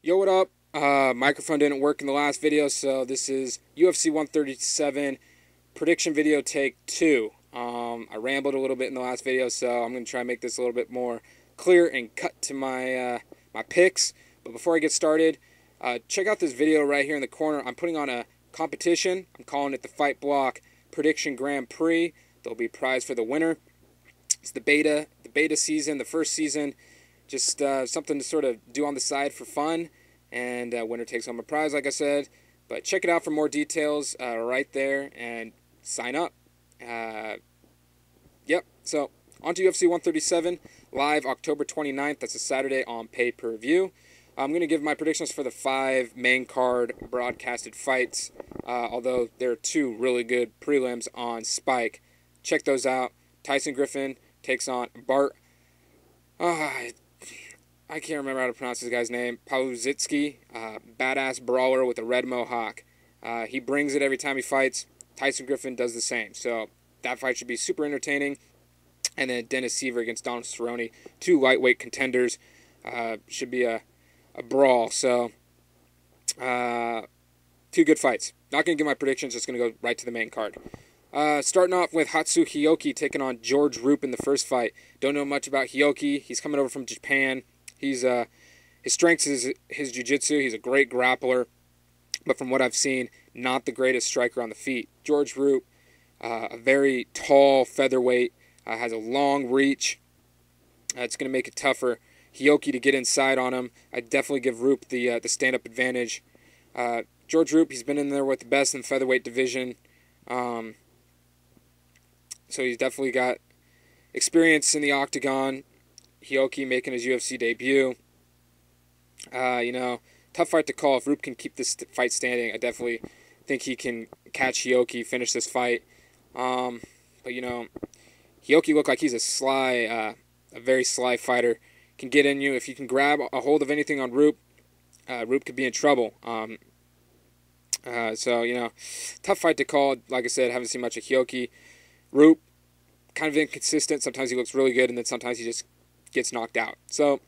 Yo, what up? Microphone didn't work in the last video, so this is UFC 137 prediction video take 2. I rambled a little bit in the last video, so I'm going to try and make this a little bit more clear and cut to my picks. But before I get started, check out this video right here in the corner. I'm putting on a competition. I'm calling it the Fight Block Prediction Grand Prix. There'll be a prize for the winner. It's the beta season, the first season. Just something to sort of do on the side for fun, and winner takes home a prize, like I said. But check it out for more details right there, and sign up. Yep, so on to UFC 137, live October 29th. That's a Saturday on pay-per-view. I'm going to give my predictions for the 5 main card broadcasted fights, although there are 2 really good prelims on Spike. Check those out. Tyson Griffin takes on Bart. I can't remember how to pronounce this guy's name. Pawlowski, badass brawler with a red mohawk. He brings it every time he fights. Tyson Griffin does the same. So that fight should be super entertaining. And then Dennis Seaver against Donald Cerrone. 2 lightweight contenders. Should be a brawl. So 2 good fights. Not going to give my predictions. Just going to go right to the main card. Starting off with Hatsu Hioki taking on George Roop in the first fight. Don't know much about Hioki. He's coming over from Japan. His strength is his jiu-jitsu. He's a great grappler. But from what I've seen, not the greatest striker on the feet. George Roop, a very tall featherweight, has a long reach. It's going to make it tougher. Hioki to get inside on him. I'd definitely give Roop the stand-up advantage. George Roop, he's been in there with the best in the featherweight division. So he's definitely got experience in the octagon. Hioki making his UFC debut. Tough fight to call. If Roop can keep this fight standing, I definitely think he can catch Hioki, finish this fight. But Hioki looked like he's a very sly fighter. Can get in you. If you can grab a hold of anything on Roop, Roop could be in trouble. Tough fight to call. Like I said, haven't seen much of Hioki. Roop, kind of inconsistent. Sometimes he looks really good, and then sometimes he just gets knocked out. So,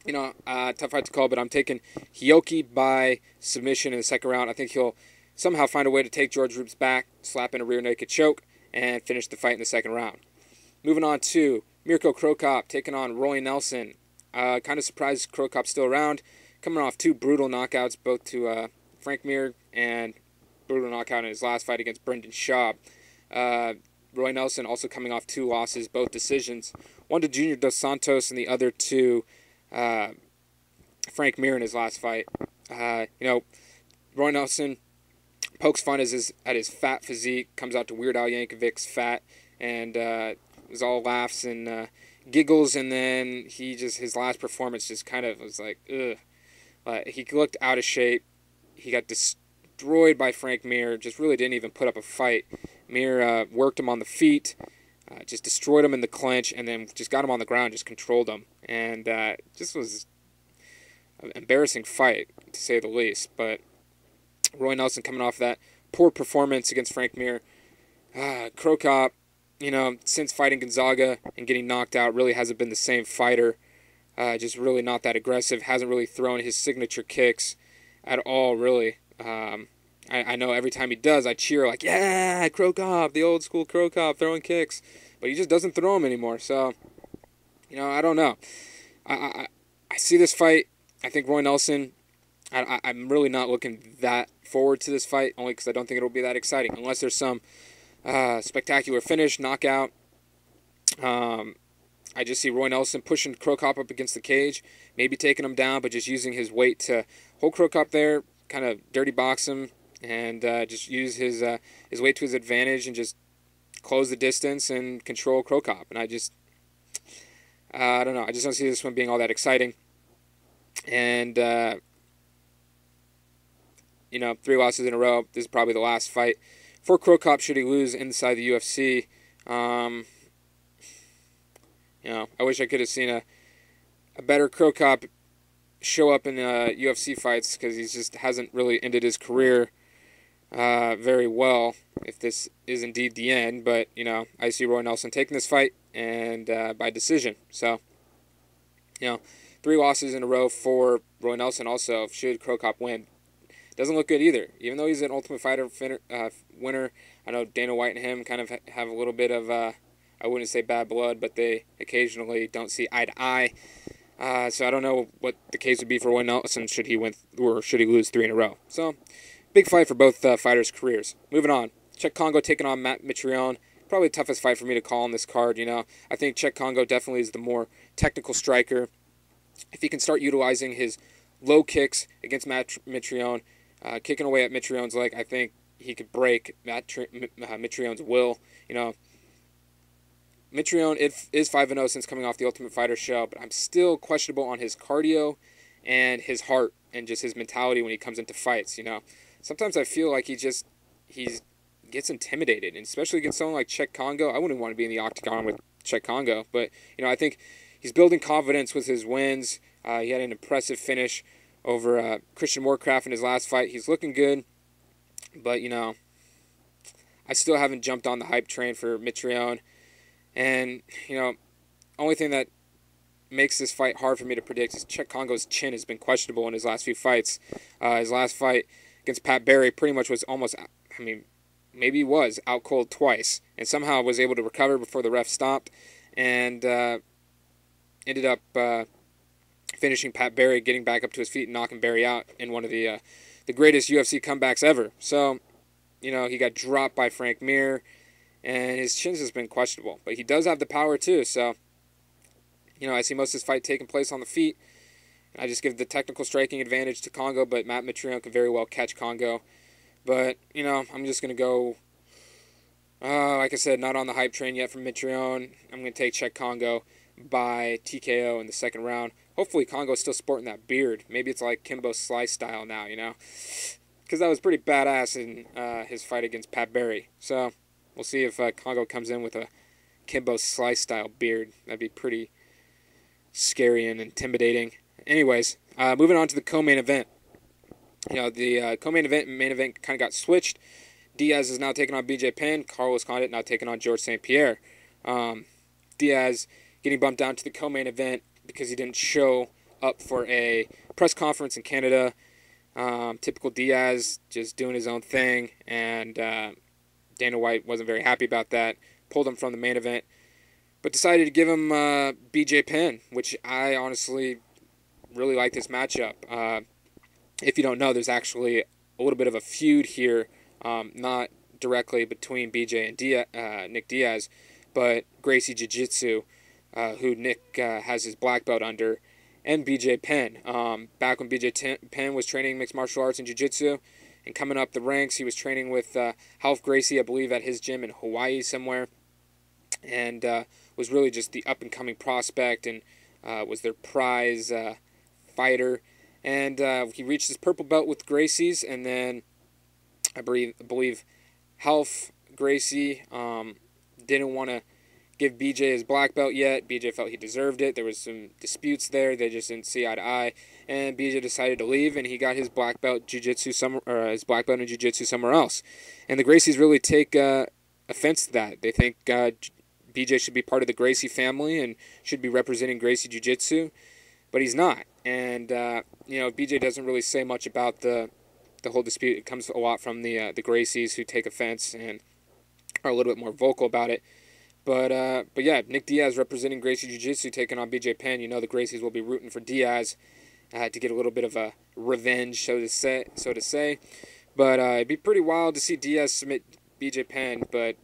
tough fight to call, but I'm taking Hioki by submission in the second round. I think he'll somehow find a way to take George Roop's back, slap in a rear naked choke, and finish the fight in the second round. Moving on to Mirko Cro Cop taking on Roy Nelson. Kind of surprised Cro Cop's still around. Coming off 2 brutal knockouts, both to Frank Mir and brutal knockout in his last fight against Brendan Schaub. Roy Nelson also coming off 2 losses, both decisions. One to Junior Dos Santos and the other to Frank Mir in his last fight. Roy Nelson pokes fun at his fat physique, comes out to Weird Al Yankovic's fat, and it was all laughs and giggles, and then his last performance just kind of was like, ugh. He looked out of shape. He got destroyed by Frank Mir, just really didn't even put up a fight. Mir worked him on the feet, just destroyed him in the clinch, and then just got him on the ground, just controlled him. And just was an embarrassing fight, to say the least. But Roy Nelson coming off that poor performance against Frank Mir. Cro Cop, since fighting Gonzaga and getting knocked out, really hasn't been the same fighter. Just really not that aggressive, hasn't really thrown his signature kicks at all, really. I know every time he does, I cheer like, yeah, Cro Cop, the old school Cro Cop throwing kicks. But he just doesn't throw them anymore. So, I don't know. I see this fight. I think Roy Nelson, I'm really not looking that forward to this fight, only because I don't think it'll be that exciting. Unless there's some spectacular finish, knockout. I just see Roy Nelson pushing Cro Cop up against the cage, maybe taking him down, but just using his weight to hold Cro Cop there, kind of dirty box him, and just use his weight to his advantage and just close the distance and control Cro Cop. And I don't know. I just don't see this one being all that exciting. And 3 losses in a row. This is probably the last fight for Cro Cop should he lose inside the UFC. I wish I could have seen a better Cro Cop show up in UFC fights, because he just hasn't really ended his career very well, if this is indeed the end. But, I see Roy Nelson taking this fight, and by decision. So, 3 losses in a row for Roy Nelson also, should Cro Cop win. Doesn't look good either. Even though he's an Ultimate Fighter winner, I know Dana White and him kind of have a little bit of, I wouldn't say bad blood, but they occasionally don't see eye to eye. So I don't know what the case would be for Roy Nelson should he win or should he lose 3 in a row. So, big fight for both fighters' careers. Moving on. Cheick Kongo taking on Matt Mitrione. Probably the toughest fight for me to call on this card, you know. I think Cheick Kongo definitely is the more technical striker. If he can start utilizing his low kicks against Matt Mitrione, kicking away at Mitrione's leg, I think he could break Mitrione's will. You know, Mitrione is 5-0 since coming off the Ultimate Fighter show, but I'm still questionable on his cardio and his heart and just his mentality when he comes into fights. You know, sometimes I feel like he gets intimidated, and especially against someone like Cheick Kongo. I wouldn't want to be in the octagon with Cheick Kongo, but you know, I think he's building confidence with his wins. He had an impressive finish over Christian Warcraft in his last fight. He's looking good, but you know, I still haven't jumped on the hype train for Mitrione. And you know, only thing that makes this fight hard for me to predict is Cheick Kongo's chin has been questionable in his last few fights. His last fight against Pat Barry pretty much was almost, I mean, maybe he was out cold twice, and somehow was able to recover before the ref stopped, and ended up finishing Pat Barry, getting back up to his feet and knocking Barry out in one of the greatest UFC comebacks ever. So, you know, he got dropped by Frank Mir, and his chin has been questionable. But he does have the power too, so, you know, I see most of his fight taking place on the feet. I just give the technical striking advantage to Kongo, but Matt Mitrione could very well catch Kongo. But, you know, I'm just going to go, like I said, not on the hype train yet from Mitrione. I'm going to take Cheick Kongo by TKO in the second round. Hopefully Kongo's still sporting that beard. Maybe it's like Kimbo Slice style now, you know. Because that was pretty badass in his fight against Pat Barry. So, we'll see if Kongo comes in with a Kimbo Slice style beard. That'd be pretty scary and intimidating. Anyways, moving on to the co-main event. You know, the co-main event and main event kind of got switched. Diaz is now taking on BJ Penn. Carlos Condit now taking on George St. Pierre. Diaz getting bumped down to the co-main event because he didn't show up for a press conference in Canada. Typical Diaz, just doing his own thing, and Dana White wasn't very happy about that. Pulled him from the main event, but decided to give him BJ Penn, which I honestly really like this matchup. If you don't know, there's actually a little bit of a feud here, not directly between BJ and Nick Diaz, but Gracie Jiu-Jitsu, who Nick has his black belt under, and BJ Penn. Back when BJ Penn was training mixed martial arts and jiu-jitsu and coming up the ranks, he was training with Ralph Gracie, I believe, at his gym in Hawaii somewhere, and was really just the up-and-coming prospect and was their prize fighter. And he reached his purple belt with Gracie's, and then I believe Ralph Gracie didn't want to give BJ his black belt yet. BJ felt he deserved it. There was some disputes there. They just didn't see eye to eye, and BJ decided to leave, and he got his black belt jiu-jitsu his black belt in jiu-jitsu somewhere else. And the Gracies really take offense to that. They think BJ should be part of the Gracie family and should be representing Gracie Jiu-Jitsu, but he's not. And you know, BJ doesn't really say much about the whole dispute. It comes a lot from the Gracies, who take offense and are a little bit more vocal about it. But yeah, Nick Diaz representing Gracie Jiu-Jitsu taking on BJ Penn. You know, the Gracies will be rooting for Diaz to get a little bit of a revenge, so to say. But it'd be pretty wild to see Diaz submit BJ Penn, but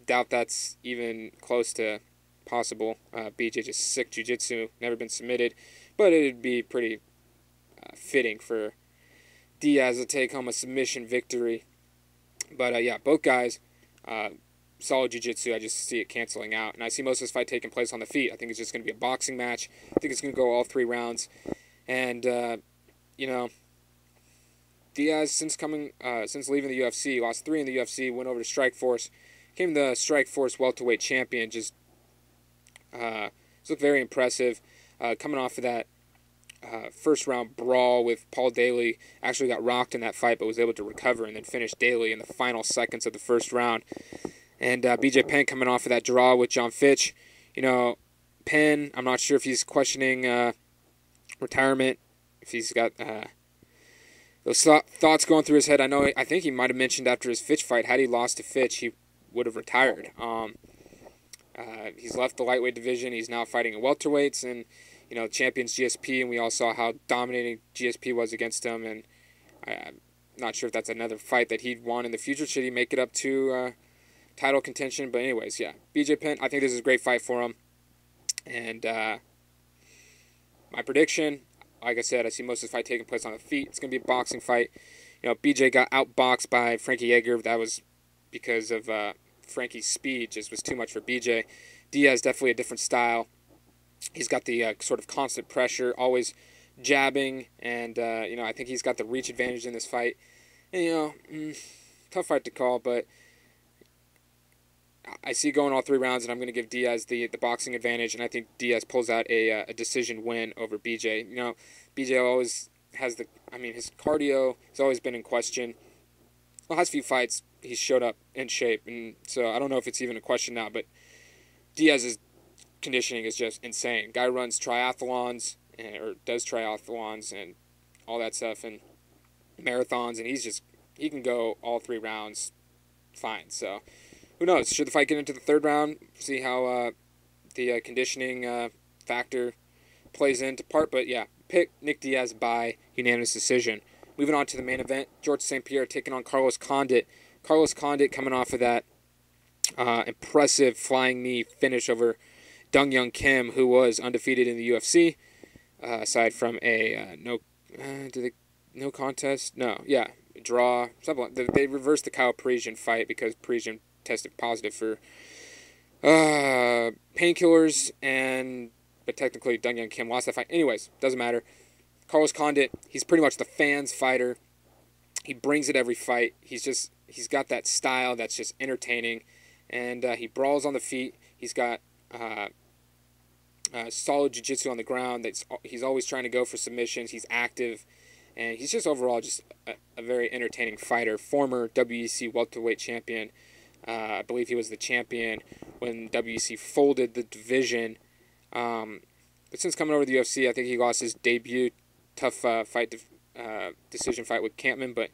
doubt that's even close to possible. BJ just sick jiu-jitsu, never been submitted, but it'd be pretty fitting for Diaz to take home a submission victory. But yeah, both guys, solid jiu-jitsu. I just see it canceling out, and I see most of this fight taking place on the feet. I think it's just going to be a boxing match. I think it's going to go all 3 rounds, and you know, Diaz since leaving the UFC, lost 3 in the UFC, went over to Strikeforce, became the Strikeforce welterweight champion. Just looked very impressive. Coming off of that first round brawl with Paul Daly, actually got rocked in that fight, but was able to recover and then finish Daly in the final seconds of the first round. And BJ Penn coming off of that draw with John Fitch. You know, Penn, I'm not sure if he's questioning retirement, if he's got those thoughts going through his head. I think he might have mentioned after his Fitch fight, had he lost to Fitch, he would have retired. He's left the lightweight division. He's now fighting in welterweights, and champions GSP, and we all saw how dominating GSP was against him. And I'm not sure if that's another fight that he'd want in the future. Should he make it up to title contention? But anyways, yeah, BJ Penn, I think this is a great fight for him. And my prediction, like I said, I see most of the fight taking place on the feet. It's going to be a boxing fight. BJ got outboxed by Frankie Edgar. That was because of Frankie's speed. Just was too much for BJ. Diaz, definitely a different style. He's got the sort of constant pressure, always jabbing, and I think he's got the reach advantage in this fight. And tough fight to call, but I see going all 3 rounds, and I'm going to give Diaz the boxing advantage, and I think Diaz pulls out a decision win over BJ. BJ always has his cardio has always been in question. The last few fights, he's showed up in shape, and so I don't know if it's even a question now, but Diaz's conditioning is just insane. Guy runs triathlons, or does triathlons and all that stuff, and marathons, and he can go all 3 rounds fine. So who knows? Should the fight get into the 3rd round? See how the conditioning factor plays into part. But yeah, pick Nick Diaz by unanimous decision. Moving on to the main event, George St. Pierre taking on Carlos Condit. Carlos Condit coming off of that impressive flying knee finish over Dong Young Kim, who was undefeated in the UFC, aside from a no contest? No, yeah, draw. Something. They reversed the Kyle Parisian fight because Parisian tested positive for painkillers, but technically Dong Young Kim lost that fight. Anyways, doesn't matter. Carlos Condit, he's pretty much the fans' fighter. He brings it every fight. He's got that style that's just entertaining, and he brawls on the feet. He's got solid jiu-jitsu on the ground. He's always trying to go for submissions. He's active, and he's just overall just a very entertaining fighter. Former WEC welterweight champion. I believe he was the champion when WEC folded the division. But since coming over to the UFC, I think he lost his debut tough decision fight with Campman, but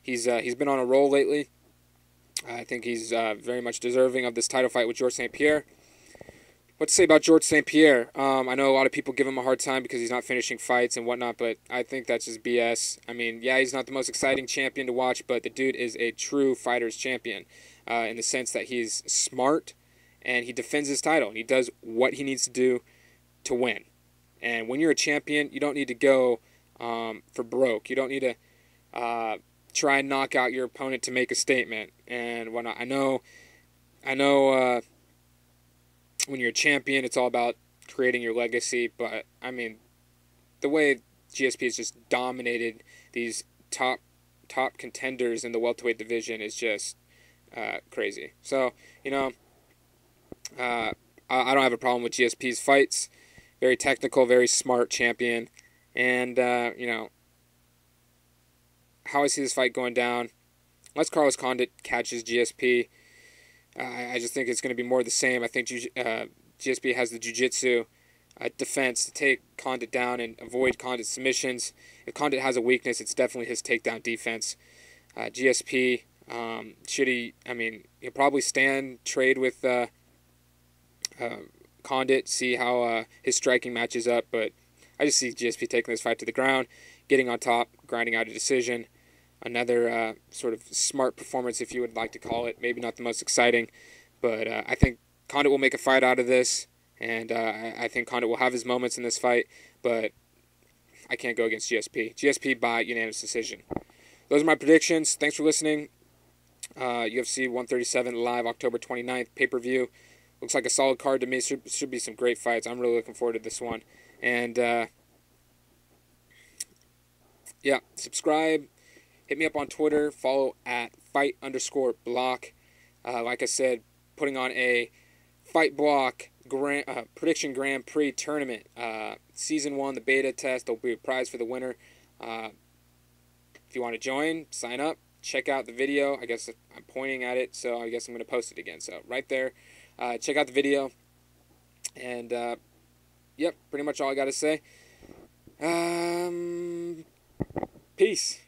he's been on a roll lately. I think he's very much deserving of this title fight with George St. Pierre. What to say about George St. Pierre? I know a lot of people give him a hard time because he's not finishing fights and whatnot, but I think that's just BS. I mean, yeah, he's not the most exciting champion to watch, but the dude is a true fighter's champion in the sense that he's smart and he defends his title and he does what he needs to do to win. And when you're a champion, you don't need to go for broke. You don't need to try and knock out your opponent to make a statement and whatnot. I know. When you're a champion, it's all about creating your legacy. But I mean, the way GSP has just dominated these top contenders in the welterweight division is just crazy. So I don't have a problem with GSP's fights. Very technical, very smart champion. And, how I see this fight going down, unless Carlos Condit catches GSP, I just think it's going to be more of the same. I think GSP has the jiu-jitsu defense to take Condit down and avoid Condit's submissions. If Condit has a weakness, it's definitely his takedown defense. GSP, he'll probably trade with Condit, see how his striking matches up, but I just see GSP taking this fight to the ground, getting on top, grinding out a decision. Another sort of smart performance, if you would like to call it. Maybe not the most exciting, but I think Condit will make a fight out of this, and I think Condit will have his moments in this fight, but I can't go against GSP. GSP by unanimous decision. Those are my predictions. Thanks for listening. UFC 137 live October 29th, pay-per-view. Looks like a solid card to me. Should be some great fights. I'm really looking forward to this one. And, subscribe. Hit me up on Twitter. Follow at fight_block. Like I said, putting on a Fight Block prediction Grand Prix tournament. Season 1, the beta test. There'll be a prize for the winner. If you want to join, sign up. Check out the video. I guess I'm pointing at it, so I guess I'm going to post it again. So right there. Check out the video. And, pretty much all I got to say. Peace.